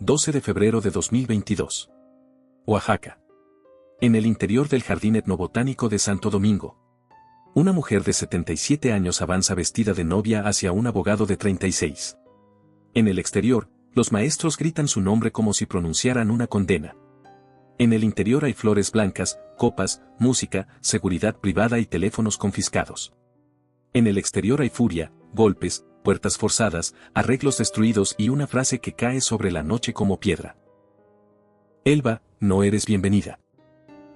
12 de febrero de 2022. Oaxaca. En el interior del Jardín Etnobotánico de Santo Domingo. Una mujer de 77 años avanza vestida de novia hacia un abogado de 36. En el exterior, los maestros gritan su nombre como si pronunciaran una condena. En el interior hay flores blancas, copas, música, seguridad privada y teléfonos confiscados. En el exterior hay furia, golpes, puertas forzadas, arreglos destruidos y una frase que cae sobre la noche como piedra. Elba, no eres bienvenida.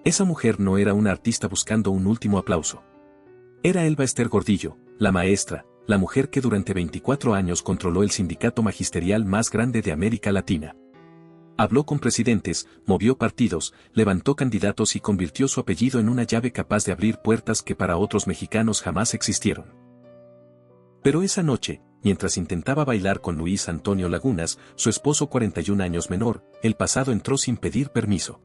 Esa mujer no era una artista buscando un último aplauso. Era Elba Ester Gordillo, la maestra, la mujer que durante 24 años controló el sindicato magisterial más grande de América Latina. Habló con presidentes, movió partidos, levantó candidatos y convirtió su apellido en una llave capaz de abrir puertas que para otros mexicanos jamás existieron. Pero esa noche, mientras intentaba bailar con Luis Antonio Lagunas, su esposo 41 años menor, el pasado entró sin pedir permiso.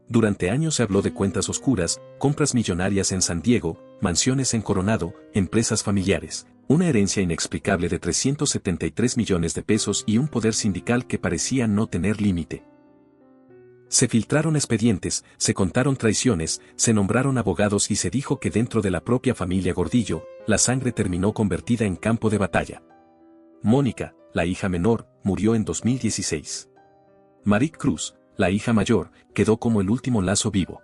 Durante años se habló de cuentas oscuras, compras millonarias en San Diego, mansiones en Coronado, empresas familiares, una herencia inexplicable de 373 millones de pesos y un poder sindical que parecía no tener límite. Se filtraron expedientes, se contaron traiciones, se nombraron abogados y se dijo que dentro de la propia familia Gordillo, la sangre terminó convertida en campo de batalla. Mónica, la hija menor, murió en 2016. Marit Cruz, la hija mayor, quedó como el último lazo vivo.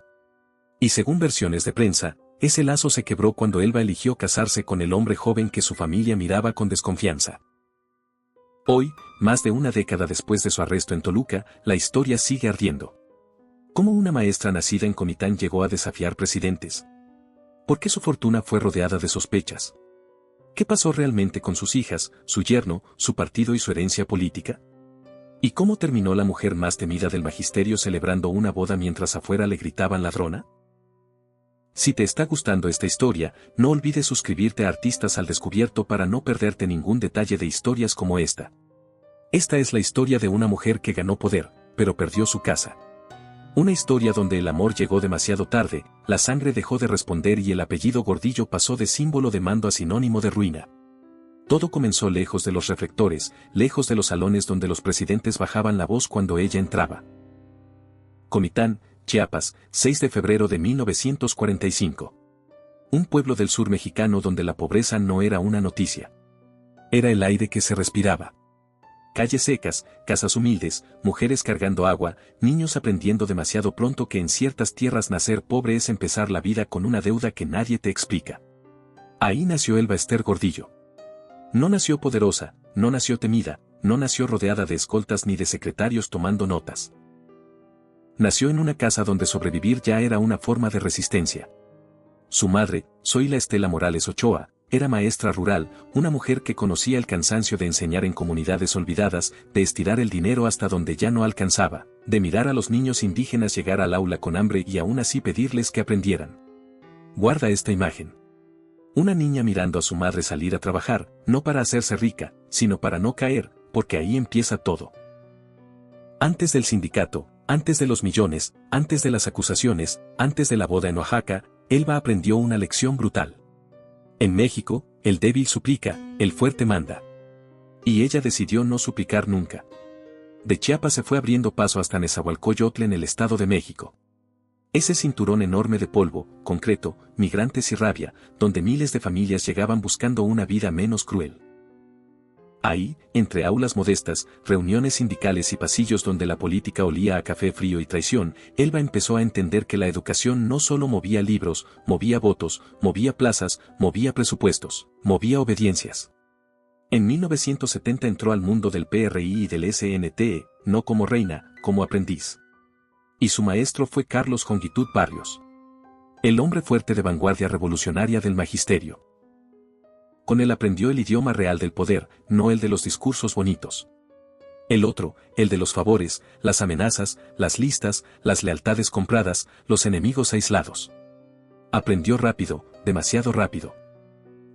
Y según versiones de prensa, ese lazo se quebró cuando Elba eligió casarse con el hombre joven que su familia miraba con desconfianza. Hoy, más de una década después de su arresto en Toluca, la historia sigue ardiendo. ¿Cómo una maestra nacida en Comitán llegó a desafiar presidentes? ¿Por qué su fortuna fue rodeada de sospechas? ¿Qué pasó realmente con sus hijas, su yerno, su partido y su herencia política? ¿Y cómo terminó la mujer más temida del magisterio celebrando una boda mientras afuera le gritaban ladrona? Si te está gustando esta historia, no olvides suscribirte a Artistas al Descubierto para no perderte ningún detalle de historias como esta. Esta es la historia de una mujer que ganó poder, pero perdió su casa. Una historia donde el amor llegó demasiado tarde, la sangre dejó de responder y el apellido Gordillo pasó de símbolo de mando a sinónimo de ruina. Todo comenzó lejos de los reflectores, lejos de los salones donde los presidentes bajaban la voz cuando ella entraba. Comitán, Chiapas, 6 de febrero de 1945. Un pueblo del sur mexicano donde la pobreza no era una noticia. Era el aire que se respiraba. Calles secas, casas humildes, mujeres cargando agua, niños aprendiendo demasiado pronto que en ciertas tierras nacer pobre es empezar la vida con una deuda que nadie te explica. Ahí nació Elba Ester Gordillo. No nació poderosa, no nació temida, no nació rodeada de escoltas ni de secretarios tomando notas. Nació en una casa donde sobrevivir ya era una forma de resistencia. Su madre, Zoila Estela Morales Ochoa, era maestra rural, una mujer que conocía el cansancio de enseñar en comunidades olvidadas, de estirar el dinero hasta donde ya no alcanzaba, de mirar a los niños indígenas llegar al aula con hambre y aún así pedirles que aprendieran. Guarda esta imagen. Una niña mirando a su madre salir a trabajar, no para hacerse rica, sino para no caer, porque ahí empieza todo. Antes del sindicato, antes de los millones, antes de las acusaciones, antes de la boda en Oaxaca, Elba aprendió una lección brutal. En México, el débil suplica, el fuerte manda. Y ella decidió no suplicar nunca. De Chiapas se fue abriendo paso hasta Nezahualcóyotl en el Estado de México. Ese cinturón enorme de polvo, concreto, migrantes y rabia, donde miles de familias llegaban buscando una vida menos cruel. Ahí, entre aulas modestas, reuniones sindicales y pasillos donde la política olía a café frío y traición, Elba empezó a entender que la educación no solo movía libros, movía votos, movía plazas, movía presupuestos, movía obediencias. En 1970 entró al mundo del PRI y del SNT, no como reina, como aprendiz. Y su maestro fue Carlos Jongitud Barrios. El hombre fuerte de vanguardia revolucionaria del magisterio. Con él aprendió el idioma real del poder, no el de los discursos bonitos. El otro, el de los favores, las amenazas, las listas, las lealtades compradas, los enemigos aislados. Aprendió rápido, demasiado rápido.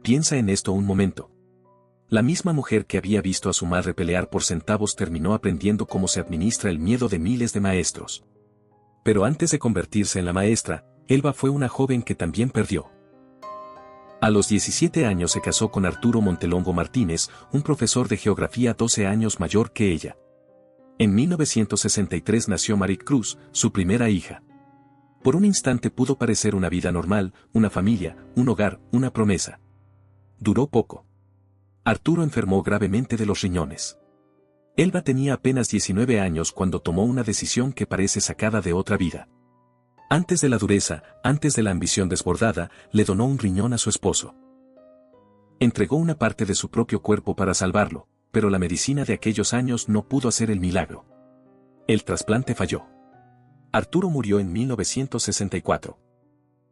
Piensa en esto un momento. La misma mujer que había visto a su madre pelear por centavos terminó aprendiendo cómo se administra el miedo de miles de maestros. Pero antes de convertirse en la maestra, Elba fue una joven que también perdió. A los 17 años se casó con Arturo Montelongo Martínez, un profesor de geografía 12 años mayor que ella. En 1963 nació Marie Cruz, su primera hija. Por un instante pudo parecer una vida normal, una familia, un hogar, una promesa. Duró poco. Arturo enfermó gravemente de los riñones. Elba tenía apenas 19 años cuando tomó una decisión que parece sacada de otra vida. Antes de la dureza, antes de la ambición desbordada, le donó un riñón a su esposo. Entregó una parte de su propio cuerpo para salvarlo, pero la medicina de aquellos años no pudo hacer el milagro. El trasplante falló. Arturo murió en 1964.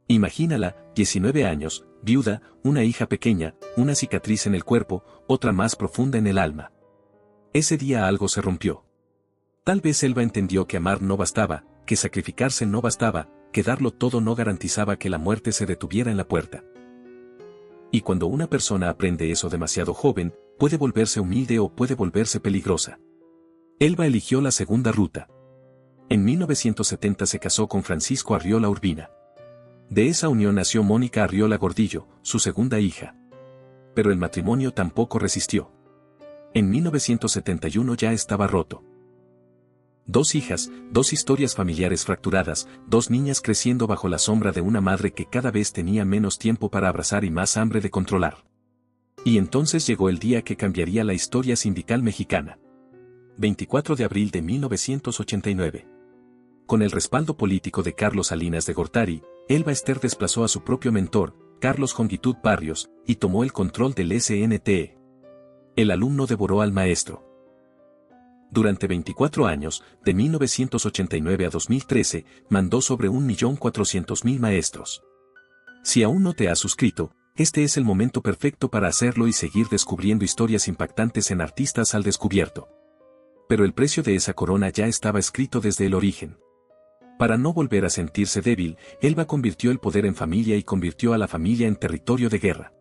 Imagínala, 19 años, viuda, una hija pequeña, una cicatriz en el cuerpo, otra más profunda en el alma. Ese día algo se rompió. Tal vez Elba entendió que amar no bastaba, que sacrificarse no bastaba, que darlo todo no garantizaba que la muerte se detuviera en la puerta. Y cuando una persona aprende eso demasiado joven, puede volverse humilde o puede volverse peligrosa. Elba eligió la segunda ruta. En 1970 se casó con Francisco Arriola Urbina. De esa unión nació Mónica Arriola Gordillo, su segunda hija. Pero el matrimonio tampoco resistió. En 1971 ya estaba roto. 2 hijas, 2 historias familiares fracturadas, 2 niñas creciendo bajo la sombra de una madre que cada vez tenía menos tiempo para abrazar y más hambre de controlar. Y entonces llegó el día que cambiaría la historia sindical mexicana. 24 de abril de 1989. Con el respaldo político de Carlos Salinas de Gortari, Elba Ester desplazó a su propio mentor, Carlos Jongitud Barrios, y tomó el control del SNTE. El alumno devoró al maestro. Durante 24 años, de 1989 a 2013, mandó sobre 1.400.000 maestros. Si aún no te has suscrito, este es el momento perfecto para hacerlo y seguir descubriendo historias impactantes en Artistas al Descubierto. Pero el precio de esa corona ya estaba escrito desde el origen. Para no volver a sentirse débil, Elba convirtió el poder en familia y convirtió a la familia en territorio de guerra.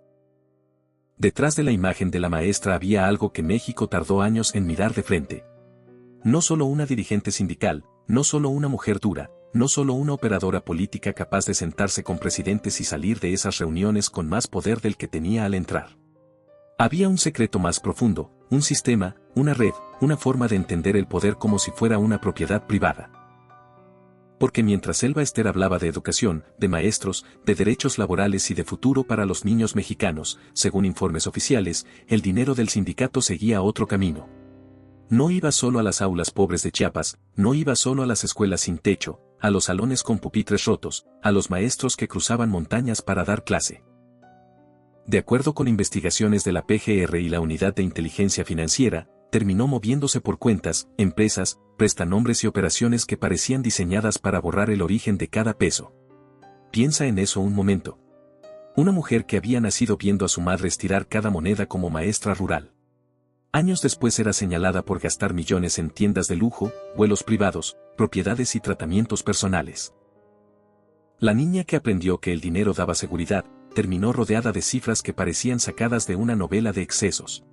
Detrás de la imagen de la maestra había algo que México tardó años en mirar de frente. No solo una dirigente sindical, no solo una mujer dura, no solo una operadora política capaz de sentarse con presidentes y salir de esas reuniones con más poder del que tenía al entrar. Había un secreto más profundo, un sistema, una red, una forma de entender el poder como si fuera una propiedad privada. Porque mientras Elba Ester hablaba de educación, de maestros, de derechos laborales y de futuro para los niños mexicanos, según informes oficiales, el dinero del sindicato seguía otro camino. No iba solo a las aulas pobres de Chiapas, no iba solo a las escuelas sin techo, a los salones con pupitres rotos, a los maestros que cruzaban montañas para dar clase. De acuerdo con investigaciones de la PGR y la Unidad de Inteligencia Financiera, terminó moviéndose por cuentas, empresas, prestanombres y operaciones que parecían diseñadas para borrar el origen de cada peso. Piensa en eso un momento. Una mujer que había nacido viendo a su madre estirar cada moneda como maestra rural. Años después era señalada por gastar millones en tiendas de lujo, vuelos privados, propiedades y tratamientos personales. La niña que aprendió que el dinero daba seguridad, terminó rodeada de cifras que parecían sacadas de una novela de excesos.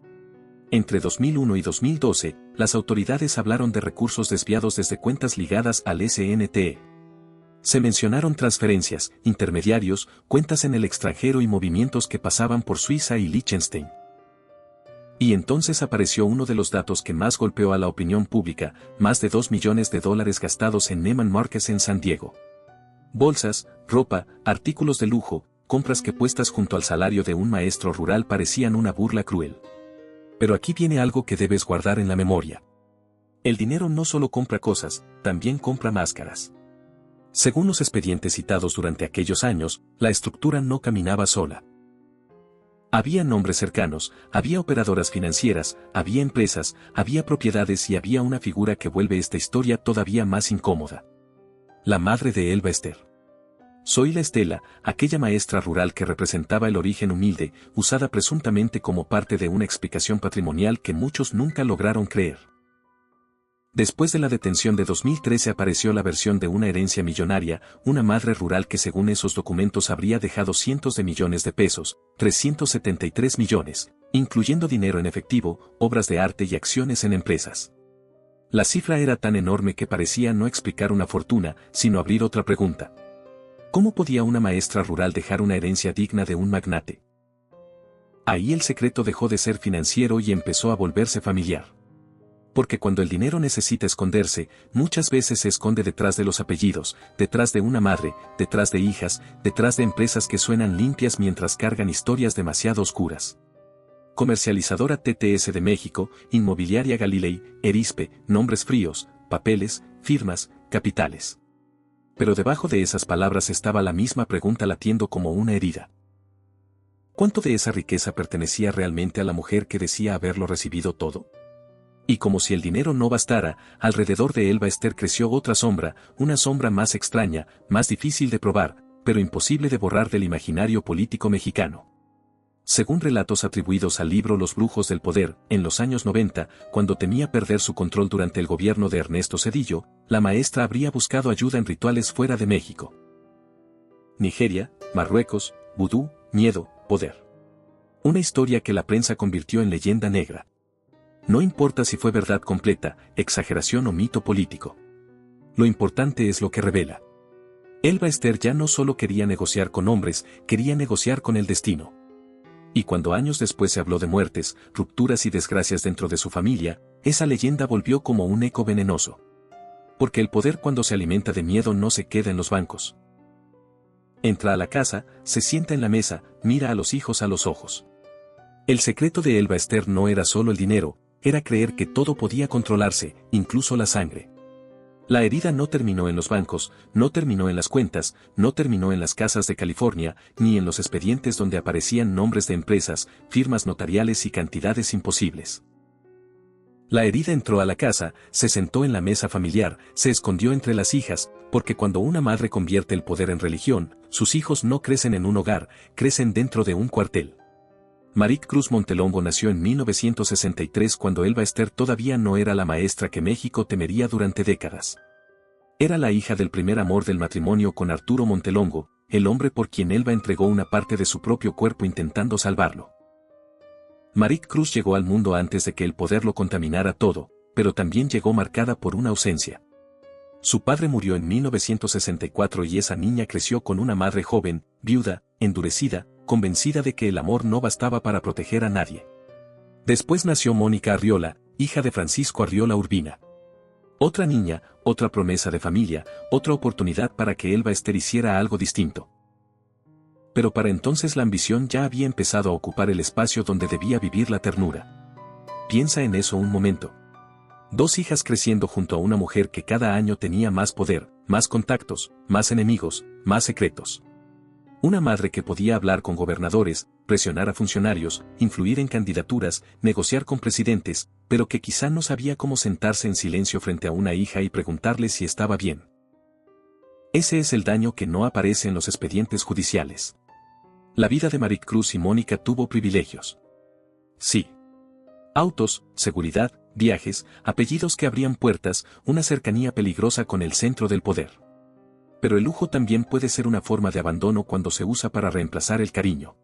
Entre 2001 y 2012, las autoridades hablaron de recursos desviados desde cuentas ligadas al SNTE. Se mencionaron transferencias, intermediarios, cuentas en el extranjero y movimientos que pasaban por Suiza y Liechtenstein. Y entonces apareció uno de los datos que más golpeó a la opinión pública, más de $2 millones gastados en Neiman Marcus en San Diego. Bolsas, ropa, artículos de lujo, compras que puestas junto al salario de un maestro rural parecían una burla cruel. Pero aquí viene algo que debes guardar en la memoria. El dinero no solo compra cosas, también compra máscaras. Según los expedientes citados durante aquellos años, la estructura no caminaba sola. Había nombres cercanos, había operadoras financieras, había empresas, había propiedades y había una figura que vuelve esta historia todavía más incómoda. La madre de Elba Ester. Zoila Estela, aquella maestra rural que representaba el origen humilde, usada presuntamente como parte de una explicación patrimonial que muchos nunca lograron creer. Después de la detención de 2013 apareció la versión de una herencia millonaria, una madre rural que según esos documentos habría dejado cientos de millones de pesos, 373 millones, incluyendo dinero en efectivo, obras de arte y acciones en empresas. La cifra era tan enorme que parecía no explicar una fortuna, sino abrir otra pregunta. ¿Cómo podía una maestra rural dejar una herencia digna de un magnate? Ahí el secreto dejó de ser financiero y empezó a volverse familiar. Porque cuando el dinero necesita esconderse, muchas veces se esconde detrás de los apellidos, detrás de una madre, detrás de hijas, detrás de empresas que suenan limpias mientras cargan historias demasiado oscuras. Comercializadora TTS de México, Inmobiliaria Galilei, Erispe, nombres fríos, papeles, firmas, capitales. Pero debajo de esas palabras estaba la misma pregunta latiendo como una herida. ¿Cuánto de esa riqueza pertenecía realmente a la mujer que decía haberlo recibido todo? Y como si el dinero no bastara, alrededor de Elba Ester creció otra sombra, una sombra más extraña, más difícil de probar, pero imposible de borrar del imaginario político mexicano. Según relatos atribuidos al libro Los Brujos del Poder, en los años 90, cuando temía perder su control durante el gobierno de Ernesto Zedillo, la maestra habría buscado ayuda en rituales fuera de México. Nigeria, Marruecos, vudú, miedo, poder. Una historia que la prensa convirtió en leyenda negra. No importa si fue verdad completa, exageración o mito político. Lo importante es lo que revela. Elba Ester ya no solo quería negociar con hombres, quería negociar con el destino. Y cuando años después se habló de muertes, rupturas y desgracias dentro de su familia, esa leyenda volvió como un eco venenoso. Porque el poder cuando se alimenta de miedo no se queda en los bancos. Entra a la casa, se sienta en la mesa, mira a los hijos a los ojos. El secreto de Elba Ester no era solo el dinero, era creer que todo podía controlarse, incluso la sangre. La herida no terminó en los bancos, no terminó en las cuentas, no terminó en las casas de California, ni en los expedientes donde aparecían nombres de empresas, firmas notariales y cantidades imposibles. La herida entró a la casa, se sentó en la mesa familiar, se escondió entre las hijas, porque cuando una madre convierte el poder en religión, sus hijos no crecen en un hogar, crecen dentro de un cuartel. Maric Cruz Montelongo nació en 1963 cuando Elba Ester todavía no era la maestra que México temería durante décadas. Era la hija del primer amor del matrimonio con Arturo Montelongo, el hombre por quien Elba entregó una parte de su propio cuerpo intentando salvarlo. Maric Cruz llegó al mundo antes de que el poder lo contaminara todo, pero también llegó marcada por una ausencia. Su padre murió en 1964 y esa niña creció con una madre joven, viuda, endurecida, convencida de que el amor no bastaba para proteger a nadie. Después nació Mónica Arriola, hija de Francisco Arriola Urbina. Otra niña, otra promesa de familia, otra oportunidad para que Elba Ester hiciera algo distinto. Pero para entonces la ambición ya había empezado a ocupar el espacio donde debía vivir la ternura. Piensa en eso un momento. 2 hijas creciendo junto a una mujer que cada año tenía más poder, más contactos, más enemigos, más secretos. Una madre que podía hablar con gobernadores, presionar a funcionarios, influir en candidaturas, negociar con presidentes, pero que quizá no sabía cómo sentarse en silencio frente a una hija y preguntarle si estaba bien. Ese es el daño que no aparece en los expedientes judiciales. La vida de Maric Cruz y Mónica tuvo privilegios. Sí. Autos, seguridad, viajes, apellidos que abrían puertas, una cercanía peligrosa con el centro del poder. Pero el lujo también puede ser una forma de abandono cuando se usa para reemplazar el cariño.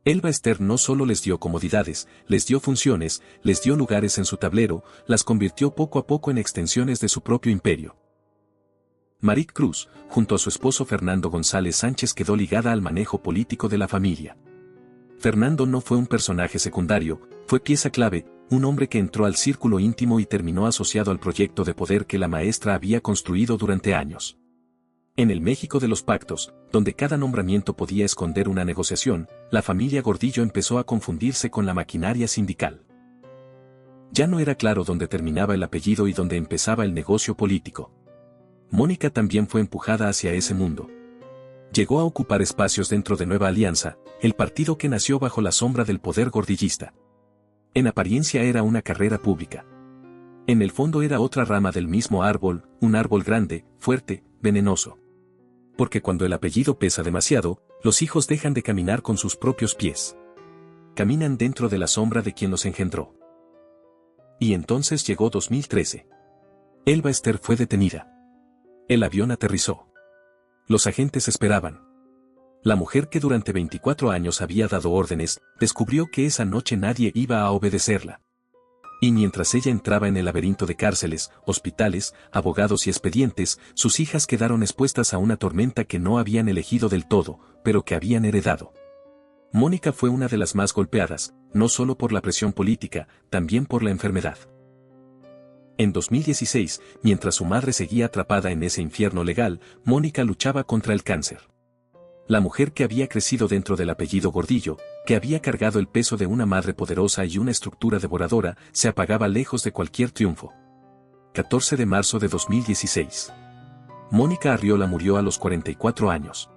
Elba Ester no solo les dio comodidades, les dio funciones, les dio lugares en su tablero, las convirtió poco a poco en extensiones de su propio imperio. Maric Cruz, junto a su esposo Fernando González Sánchez, quedó ligada al manejo político de la familia. Fernando no fue un personaje secundario, fue pieza clave, un hombre que entró al círculo íntimo y terminó asociado al proyecto de poder que la maestra había construido durante años. En el México de los pactos, donde cada nombramiento podía esconder una negociación, la familia Gordillo empezó a confundirse con la maquinaria sindical. Ya no era claro dónde terminaba el apellido y dónde empezaba el negocio político. Mónica también fue empujada hacia ese mundo. Llegó a ocupar espacios dentro de Nueva Alianza, el partido que nació bajo la sombra del poder gordillista. En apariencia era una carrera pública. En el fondo era otra rama del mismo árbol, un árbol grande, fuerte, venenoso. Porque cuando el apellido pesa demasiado, los hijos dejan de caminar con sus propios pies. Caminan dentro de la sombra de quien los engendró. Y entonces llegó 2013. Elba Ester fue detenida. El avión aterrizó. Los agentes esperaban. La mujer que durante 24 años había dado órdenes, descubrió que esa noche nadie iba a obedecerla. Y mientras ella entraba en el laberinto de cárceles, hospitales, abogados y expedientes, sus hijas quedaron expuestas a una tormenta que no habían elegido del todo, pero que habían heredado. Mónica fue una de las más golpeadas, no solo por la presión política, también por la enfermedad. En 2016, mientras su madre seguía atrapada en ese infierno legal, Mónica luchaba contra el cáncer. La mujer que había crecido dentro del apellido Gordillo, que había cargado el peso de una madre poderosa y una estructura devoradora, se apagaba lejos de cualquier triunfo. 14 de marzo de 2016. Mónica Arriola murió a los 44 años.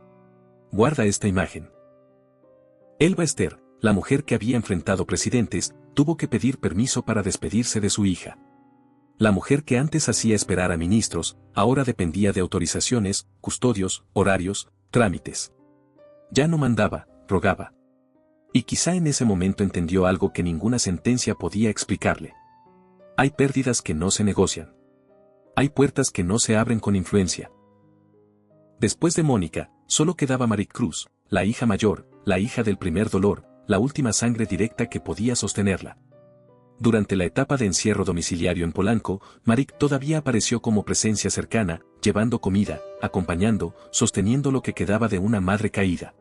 Guarda esta imagen. Elba Ester, la mujer que había enfrentado presidentes, tuvo que pedir permiso para despedirse de su hija. La mujer que antes hacía esperar a ministros, ahora dependía de autorizaciones, custodios, horarios, trámites. Ya no mandaba, rogaba. Y quizá en ese momento entendió algo que ninguna sentencia podía explicarle. Hay pérdidas que no se negocian. Hay puertas que no se abren con influencia. Después de Mónica, solo quedaba Maricruz, la hija mayor, la hija del primer dolor, la última sangre directa que podía sostenerla. Durante la etapa de encierro domiciliario en Polanco, Maric todavía apareció como presencia cercana, llevando comida, acompañando, sosteniendo lo que quedaba de una madre caída.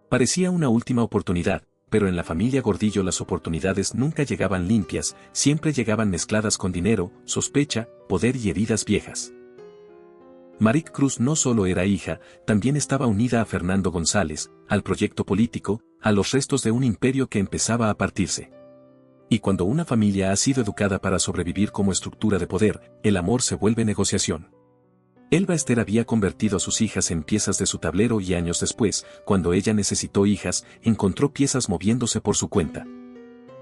Parecía una última oportunidad, pero en la familia Gordillo las oportunidades nunca llegaban limpias, siempre llegaban mezcladas con dinero, sospecha, poder y heridas viejas. Maric Cruz no solo era hija, también estaba unida a Fernando González, al proyecto político, a los restos de un imperio que empezaba a partirse. Y cuando una familia ha sido educada para sobrevivir como estructura de poder, el amor se vuelve negociación. Elba Ester había convertido a sus hijas en piezas de su tablero y años después, cuando ella necesitó hijas, encontró piezas moviéndose por su cuenta.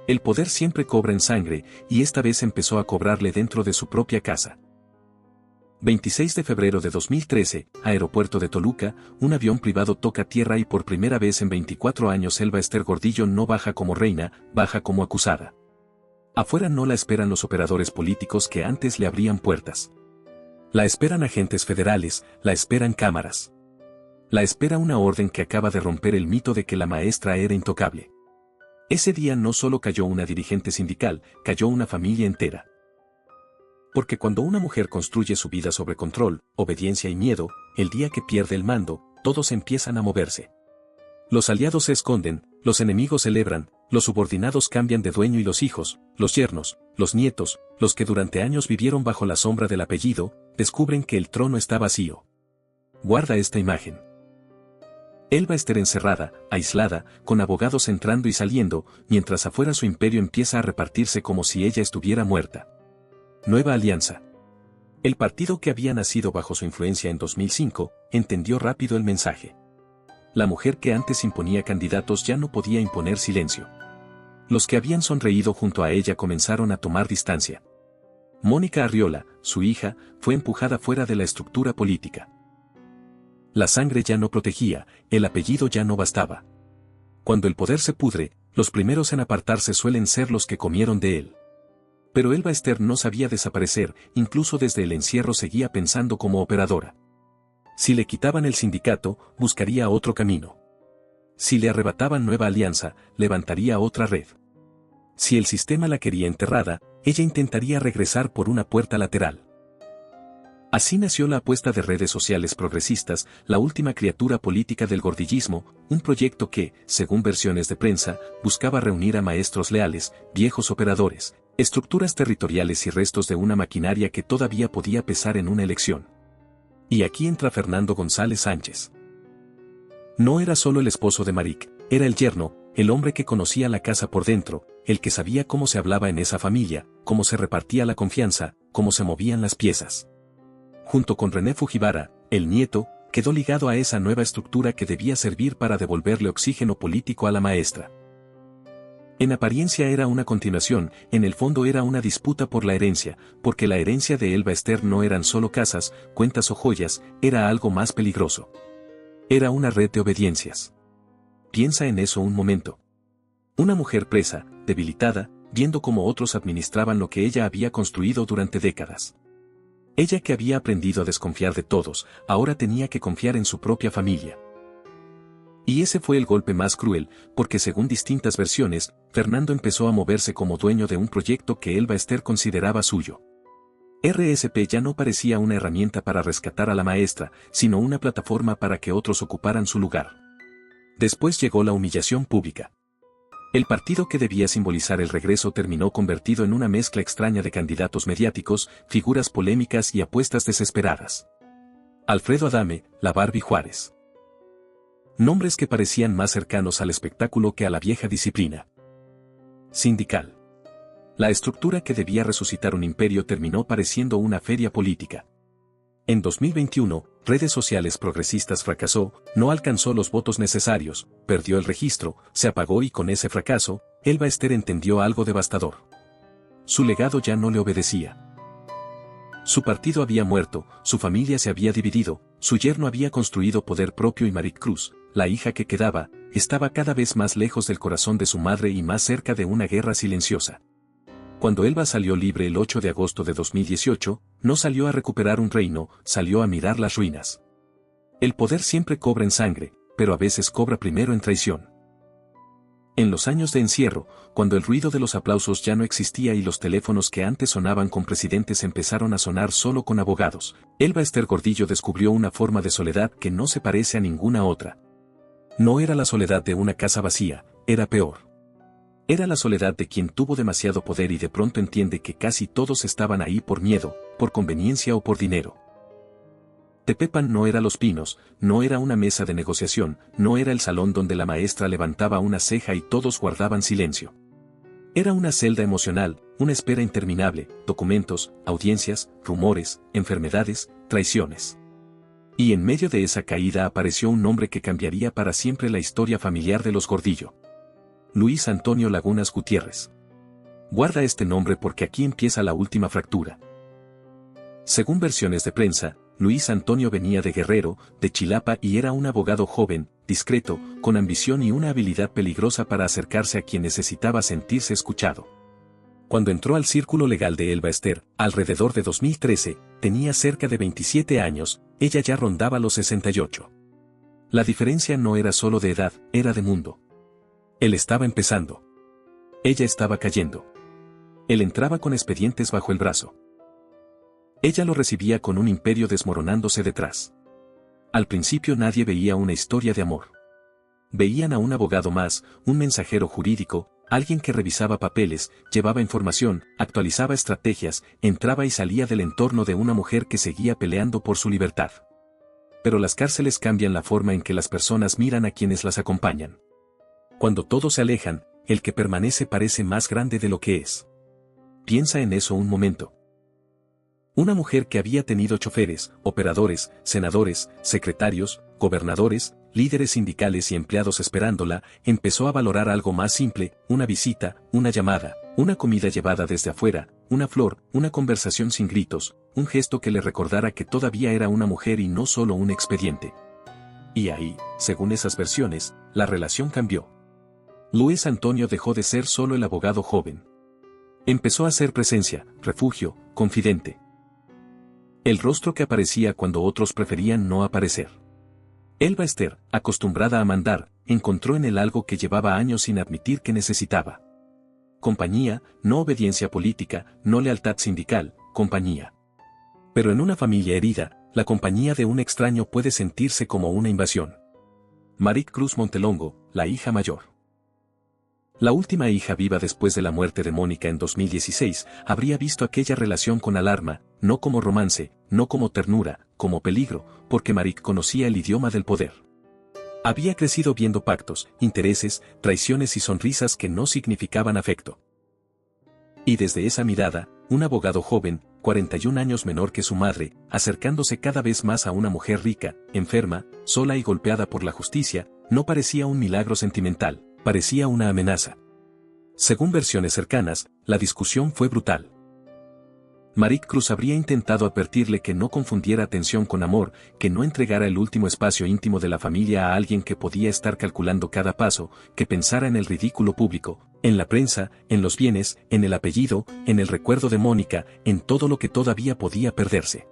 El poder siempre cobra en sangre, y esta vez empezó a cobrarle dentro de su propia casa. 26 de febrero de 2013, aeropuerto de Toluca, un avión privado toca tierra y por primera vez en 24 años Elba Ester Gordillo no baja como reina, baja como acusada. Afuera no la esperan los operadores políticos que antes le abrían puertas. La esperan agentes federales, la esperan cámaras. La espera una orden que acaba de romper el mito de que la maestra era intocable. Ese día no solo cayó una dirigente sindical, cayó una familia entera. Porque cuando una mujer construye su vida sobre control, obediencia y miedo, el día que pierde el mando, todos empiezan a moverse. Los aliados se esconden, los enemigos celebran, los subordinados cambian de dueño y los hijos, los yernos, los nietos, los que durante años vivieron bajo la sombra del apellido, descubren que el trono está vacío. Guarda esta imagen. Elba Ester encerrada, aislada, con abogados entrando y saliendo, mientras afuera su imperio empieza a repartirse como si ella estuviera muerta. Nueva Alianza. El partido que había nacido bajo su influencia en 2005, entendió rápido el mensaje. La mujer que antes imponía candidatos ya no podía imponer silencio. Los que habían sonreído junto a ella comenzaron a tomar distancia. Mónica Arriola, su hija, fue empujada fuera de la estructura política. La sangre ya no protegía, el apellido ya no bastaba. Cuando el poder se pudre, los primeros en apartarse suelen ser los que comieron de él. Pero Elba Ester no sabía desaparecer, incluso desde el encierro seguía pensando como operadora. Si le quitaban el sindicato, buscaría otro camino. Si le arrebataban Nueva Alianza, levantaría otra red. Si el sistema la quería enterrada, ella intentaría regresar por una puerta lateral. Así nació la apuesta de redes sociales progresistas, la última criatura política del gordillismo, un proyecto que, según versiones de prensa, buscaba reunir a maestros leales, viejos operadores, estructuras territoriales y restos de una maquinaria que todavía podía pesar en una elección. Y aquí entra Fernando González Sánchez. No era solo el esposo de Maric, era el yerno, el hombre que conocía la casa por dentro, el que sabía cómo se hablaba en esa familia, cómo se repartía la confianza, cómo se movían las piezas. Junto con René Fujibara, el nieto, quedó ligado a esa nueva estructura que debía servir para devolverle oxígeno político a la maestra. En apariencia era una continuación, en el fondo era una disputa por la herencia, porque la herencia de Elba Ester no eran solo casas, cuentas o joyas, era algo más peligroso. Era una red de obediencias. Piensa en eso un momento. Una mujer presa, debilitada, viendo cómo otros administraban lo que ella había construido durante décadas. Ella que había aprendido a desconfiar de todos, ahora tenía que confiar en su propia familia. Y ese fue el golpe más cruel, porque según distintas versiones, Fernando empezó a moverse como dueño de un proyecto que Elba Ester consideraba suyo. RSP ya no parecía una herramienta para rescatar a la maestra, sino una plataforma para que otros ocuparan su lugar. Después llegó la humillación pública. El partido que debía simbolizar el regreso terminó convertido en una mezcla extraña de candidatos mediáticos, figuras polémicas y apuestas desesperadas. Alfredo Adame, la Barbie Juárez. Nombres que parecían más cercanos al espectáculo que a la vieja disciplina sindical. La estructura que debía resucitar un imperio terminó pareciendo una feria política. En 2021, redes sociales progresistas fracasó, no alcanzó los votos necesarios, perdió el registro, se apagó y con ese fracaso, Elba Ester entendió algo devastador. Su legado ya no le obedecía. Su partido había muerto, su familia se había dividido, su yerno había construido poder propio y Maricruz, la hija que quedaba, estaba cada vez más lejos del corazón de su madre y más cerca de una guerra silenciosa. Cuando Elba salió libre el 8 de agosto de 2018, no salió a recuperar un reino, salió a mirar las ruinas. El poder siempre cobra en sangre, pero a veces cobra primero en traición. En los años de encierro, cuando el ruido de los aplausos ya no existía y los teléfonos que antes sonaban con presidentes empezaron a sonar solo con abogados, Elba Ester Gordillo descubrió una forma de soledad que no se parece a ninguna otra. No era la soledad de una casa vacía, era peor. Era la soledad de quien tuvo demasiado poder y de pronto entiende que casi todos estaban ahí por miedo, por conveniencia o por dinero. Tepepan no era Los Pinos, no era una mesa de negociación, no era el salón donde la maestra levantaba una ceja y todos guardaban silencio. Era una celda emocional, una espera interminable, documentos, audiencias, rumores, enfermedades, traiciones. Y en medio de esa caída apareció un nombre que cambiaría para siempre la historia familiar de los Gordillo. Luis Antonio Lagunas Gutiérrez. Guarda este nombre porque aquí empieza la última fractura. Según versiones de prensa, Luis Antonio venía de Guerrero, de Chilapa y era un abogado joven, discreto, con ambición y una habilidad peligrosa para acercarse a quien necesitaba sentirse escuchado. Cuando entró al círculo legal de Elba Ester, alrededor de 2013, tenía cerca de 27 años, ella ya rondaba los 68. La diferencia no era solo de edad, era de mundo. Él estaba empezando. Ella estaba cayendo. Él entraba con expedientes bajo el brazo. Ella lo recibía con un imperio desmoronándose detrás. Al principio nadie veía una historia de amor. Veían a un abogado más, un mensajero jurídico, alguien que revisaba papeles, llevaba información, actualizaba estrategias, entraba y salía del entorno de una mujer que seguía peleando por su libertad. Pero las cárceles cambian la forma en que las personas miran a quienes las acompañan. Cuando todos se alejan, el que permanece parece más grande de lo que es. Piensa en eso un momento. Una mujer que había tenido choferes, operadores, senadores, secretarios, gobernadores, líderes sindicales y empleados esperándola, empezó a valorar algo más simple, una visita, una llamada, una comida llevada desde afuera, una flor, una conversación sin gritos, un gesto que le recordara que todavía era una mujer y no solo un expediente. Y ahí, según esas versiones, la relación cambió. Luis Antonio dejó de ser solo el abogado joven. Empezó a ser presencia, refugio, confidente. El rostro que aparecía cuando otros preferían no aparecer. Elba Ester, acostumbrada a mandar, encontró en él algo que llevaba años sin admitir que necesitaba. Compañía, no obediencia política, no lealtad sindical, compañía. Pero en una familia herida, la compañía de un extraño puede sentirse como una invasión. Maricruz Montelongo, la hija mayor. La última hija viva después de la muerte de Mónica en 2016, habría visto aquella relación con alarma, no como romance, no como ternura, como peligro, porque Maric conocía el idioma del poder. Había crecido viendo pactos, intereses, traiciones y sonrisas que no significaban afecto. Y desde esa mirada, un abogado joven, 41 años menor que su madre, acercándose cada vez más a una mujer rica, enferma, sola y golpeada por la justicia, no parecía un milagro sentimental. Parecía una amenaza. Según versiones cercanas, la discusión fue brutal. Maricruz habría intentado advertirle que no confundiera atención con amor, que no entregara el último espacio íntimo de la familia a alguien que podía estar calculando cada paso, que pensara en el ridículo público, en la prensa, en los bienes, en el apellido, en el recuerdo de Mónica, en todo lo que todavía podía perderse.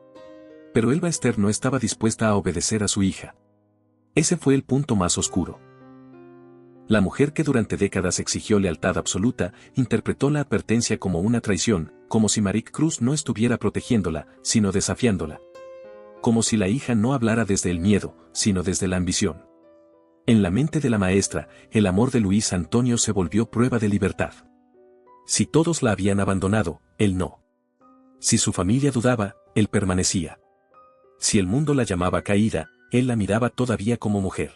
Pero Elba Ester no estaba dispuesta a obedecer a su hija. Ese fue el punto más oscuro. La mujer que durante décadas exigió lealtad absoluta, interpretó la advertencia como una traición, como si Maricruz no estuviera protegiéndola, sino desafiándola. Como si la hija no hablara desde el miedo, sino desde la ambición. En la mente de la maestra, el amor de Luis Antonio se volvió prueba de libertad. Si todos la habían abandonado, él no. Si su familia dudaba, él permanecía. Si el mundo la llamaba caída, él la miraba todavía como mujer.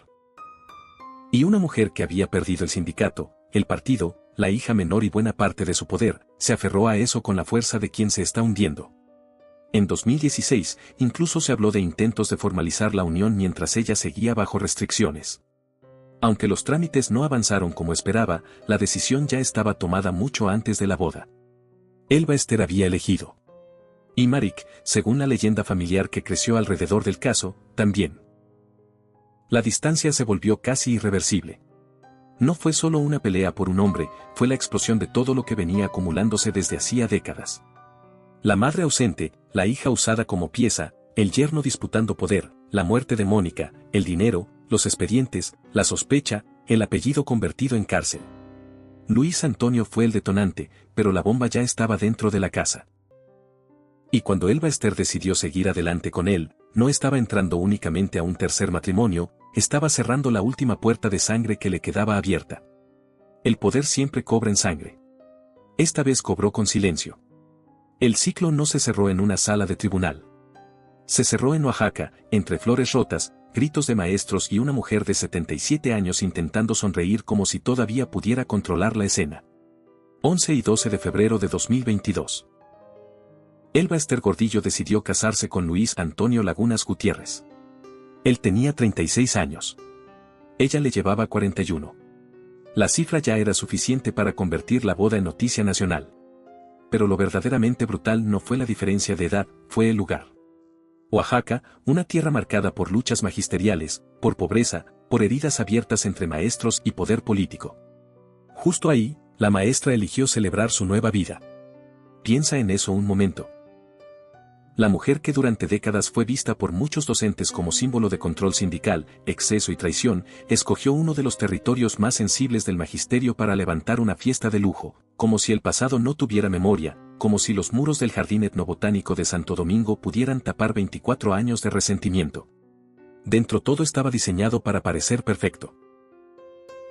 Y una mujer que había perdido el sindicato, el partido, la hija menor y buena parte de su poder, se aferró a eso con la fuerza de quien se está hundiendo. En 2016, incluso se habló de intentos de formalizar la unión mientras ella seguía bajo restricciones. Aunque los trámites no avanzaron como esperaba, la decisión ya estaba tomada mucho antes de la boda. Elba Ester había elegido. Y Marik, según la leyenda familiar que creció alrededor del caso, también. La distancia se volvió casi irreversible. No fue solo una pelea por un hombre, fue la explosión de todo lo que venía acumulándose desde hacía décadas. La madre ausente, la hija usada como pieza, el yerno disputando poder, la muerte de Mónica, el dinero, los expedientes, la sospecha, el apellido convertido en cárcel. Luis Antonio fue el detonante, pero la bomba ya estaba dentro de la casa. Y cuando Elba Ester decidió seguir adelante con él, no estaba entrando únicamente a un tercer matrimonio, estaba cerrando la última puerta de sangre que le quedaba abierta. El poder siempre cobra en sangre. Esta vez cobró con silencio. El ciclo no se cerró en una sala de tribunal. Se cerró en Oaxaca, entre flores rotas, gritos de maestros y una mujer de 77 años intentando sonreír como si todavía pudiera controlar la escena. 11 y 12 de febrero de 2022. Elba Ester Gordillo decidió casarse con Luis Antonio Lagunas Gutiérrez. Él tenía 36 años. Ella le llevaba 41. La cifra ya era suficiente para convertir la boda en noticia nacional. Pero lo verdaderamente brutal no fue la diferencia de edad, fue el lugar. Oaxaca, una tierra marcada por luchas magisteriales, por pobreza, por heridas abiertas entre maestros y poder político. Justo ahí, la maestra eligió celebrar su nueva vida. Piensa en eso un momento. La mujer que durante décadas fue vista por muchos docentes como símbolo de control sindical, exceso y traición, escogió uno de los territorios más sensibles del magisterio para levantar una fiesta de lujo, como si el pasado no tuviera memoria, como si los muros del Jardín Etnobotánico de Santo Domingo pudieran tapar 24 años de resentimiento. Dentro todo estaba diseñado para parecer perfecto.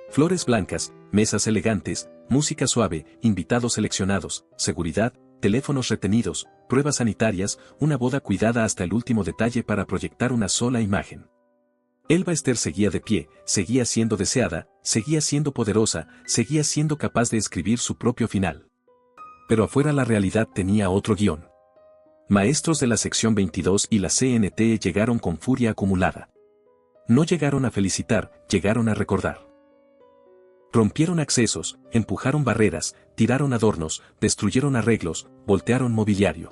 Flores blancas, mesas elegantes, música suave, invitados seleccionados, seguridad, teléfonos retenidos, pruebas sanitarias, una boda cuidada hasta el último detalle para proyectar una sola imagen. Elba Ester seguía de pie, seguía siendo deseada, seguía siendo poderosa, seguía siendo capaz de escribir su propio final. Pero afuera la realidad tenía otro guión. Maestros de la sección 22 y la CNT llegaron con furia acumulada. No llegaron a felicitar, llegaron a recordar. Rompieron accesos, empujaron barreras, tiraron adornos, destruyeron arreglos, voltearon mobiliario.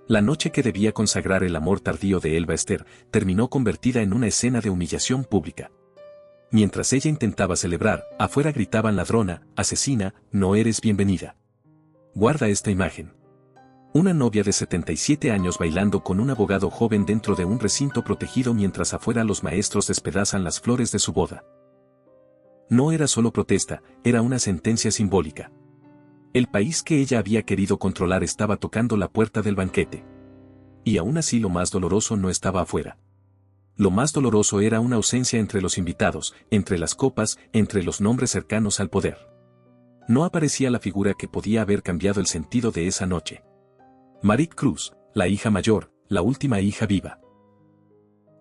La noche que debía consagrar el amor tardío de Elba Ester, terminó convertida en una escena de humillación pública. Mientras ella intentaba celebrar, afuera gritaban ladrona, asesina, no eres bienvenida. Guarda esta imagen. Una novia de 77 años bailando con un abogado joven dentro de un recinto protegido mientras afuera los maestros despedazan las flores de su boda. No era solo protesta, era una sentencia simbólica. El país que ella había querido controlar estaba tocando la puerta del banquete. Y aún así lo más doloroso no estaba afuera. Lo más doloroso era una ausencia entre los invitados, entre las copas, entre los nombres cercanos al poder. No aparecía la figura que podía haber cambiado el sentido de esa noche. Marik Cruz, la hija mayor, la última hija viva.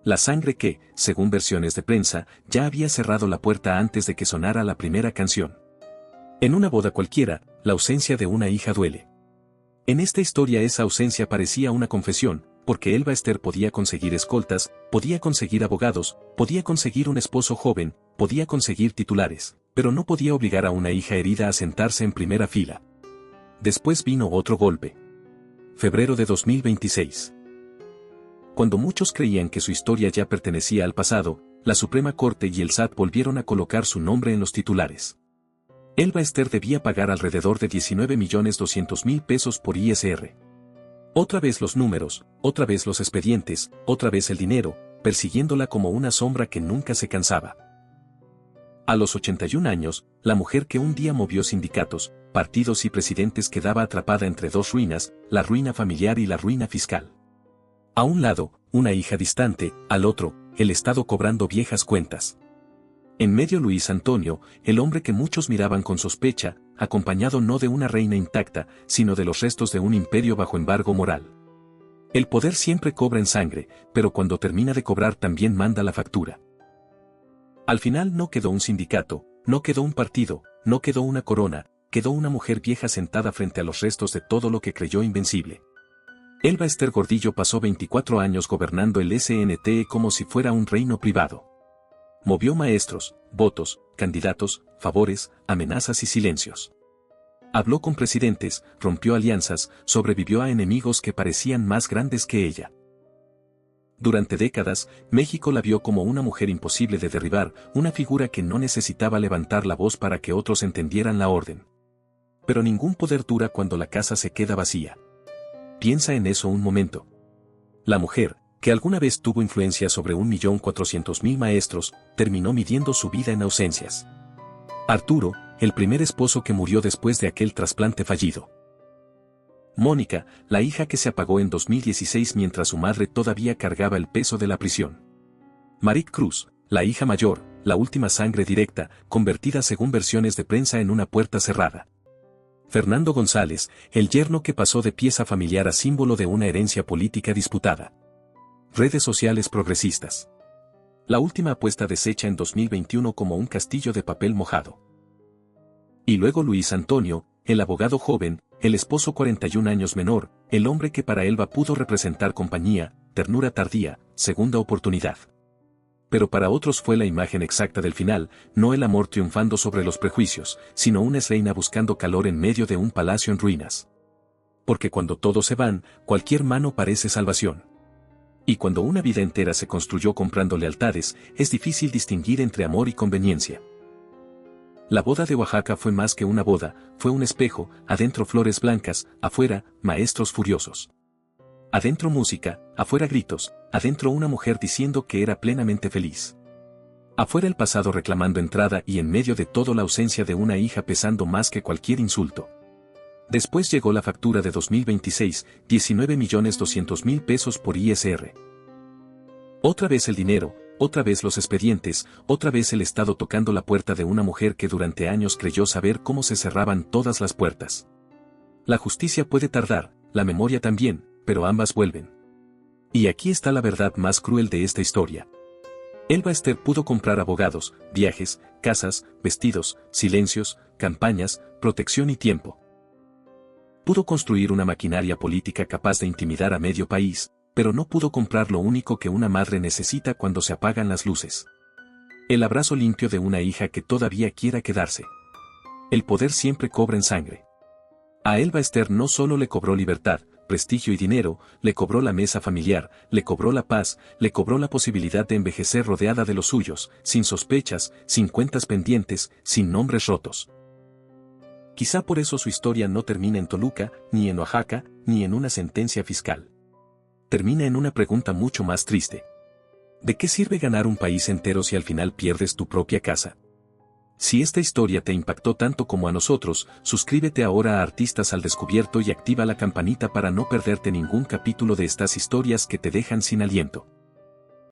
La sangre que, según versiones de prensa, ya había cerrado la puerta antes de que sonara la primera canción. En una boda cualquiera, la ausencia de una hija duele. En esta historia esa ausencia parecía una confesión, porque Elba Ester podía conseguir escoltas, podía conseguir abogados, podía conseguir un esposo joven, podía conseguir titulares, pero no podía obligar a una hija herida a sentarse en primera fila. Después vino otro golpe. Febrero de 2026. Cuando muchos creían que su historia ya pertenecía al pasado, la Suprema Corte y el SAT volvieron a colocar su nombre en los titulares. Elba Ester debía pagar alrededor de 19.200.000 pesos por ISR. Otra vez los números, otra vez los expedientes, otra vez el dinero, persiguiéndola como una sombra que nunca se cansaba. A los 81 años, la mujer que un día movió sindicatos, partidos y presidentes quedaba atrapada entre dos ruinas, la ruina familiar y la ruina fiscal. A un lado, una hija distante, al otro, el Estado cobrando viejas cuentas. En medio Luis Antonio, el hombre que muchos miraban con sospecha, acompañado no de una reina intacta, sino de los restos de un imperio bajo embargo moral. El poder siempre cobra en sangre, pero cuando termina de cobrar también manda la factura. Al final no quedó un sindicato, no quedó un partido, no quedó una corona, quedó una mujer vieja sentada frente a los restos de todo lo que creyó invencible. Elba Ester Gordillo pasó 24 años gobernando el SNT como si fuera un reino privado. Movió maestros, votos, candidatos, favores, amenazas y silencios. Habló con presidentes, rompió alianzas, sobrevivió a enemigos que parecían más grandes que ella. Durante décadas, México la vio como una mujer imposible de derribar, una figura que no necesitaba levantar la voz para que otros entendieran la orden. Pero ningún poder dura cuando la casa se queda vacía. Piensa en eso un momento. La mujer, que alguna vez tuvo influencia sobre 1.400.000 maestros, terminó midiendo su vida en ausencias. Arturo, el primer esposo que murió después de aquel trasplante fallido. Mónica, la hija que se apagó en 2016 mientras su madre todavía cargaba el peso de la prisión. Marit Cruz, la hija mayor, la última sangre directa, convertida según versiones de prensa en una puerta cerrada. Fernando González, el yerno que pasó de pieza familiar a símbolo de una herencia política disputada. Redes sociales progresistas. La última apuesta deshecha en 2021 como un castillo de papel mojado. Y luego Luis Antonio, el abogado joven, el esposo 41 años menor, el hombre que para Elba pudo representar compañía, ternura tardía, segunda oportunidad. Pero para otros fue la imagen exacta del final, no el amor triunfando sobre los prejuicios, sino una reina buscando calor en medio de un palacio en ruinas. Porque cuando todos se van, cualquier mano parece salvación. Y cuando una vida entera se construyó comprando lealtades, es difícil distinguir entre amor y conveniencia. La boda de Oaxaca fue más que una boda, fue un espejo, adentro flores blancas, afuera, maestros furiosos. Adentro música, afuera gritos, adentro una mujer diciendo que era plenamente feliz. Afuera el pasado reclamando entrada y en medio de todo la ausencia de una hija pesando más que cualquier insulto. Después llegó la factura de 2026, 19.200.000 pesos por ISR. Otra vez el dinero, otra vez los expedientes, otra vez el Estado tocando la puerta de una mujer que durante años creyó saber cómo se cerraban todas las puertas. La justicia puede tardar, la memoria también, pero ambas vuelven. Y aquí está la verdad más cruel de esta historia. Elba Ester pudo comprar abogados, viajes, casas, vestidos, silencios, campañas, protección y tiempo. Pudo construir una maquinaria política capaz de intimidar a medio país, pero no pudo comprar lo único que una madre necesita cuando se apagan las luces. El abrazo limpio de una hija que todavía quiera quedarse. El poder siempre cobra en sangre. A Elba Ester no solo le cobró libertad, prestigio y dinero, le cobró la mesa familiar, le cobró la paz, le cobró la posibilidad de envejecer rodeada de los suyos, sin sospechas, sin cuentas pendientes, sin nombres rotos. Quizá por eso su historia no termina en Toluca, ni en Oaxaca, ni en una sentencia fiscal. Termina en una pregunta mucho más triste. ¿De qué sirve ganar un país entero si al final pierdes tu propia casa? Si esta historia te impactó tanto como a nosotros, suscríbete ahora a Artistas al Descubierto y activa la campanita para no perderte ningún capítulo de estas historias que te dejan sin aliento.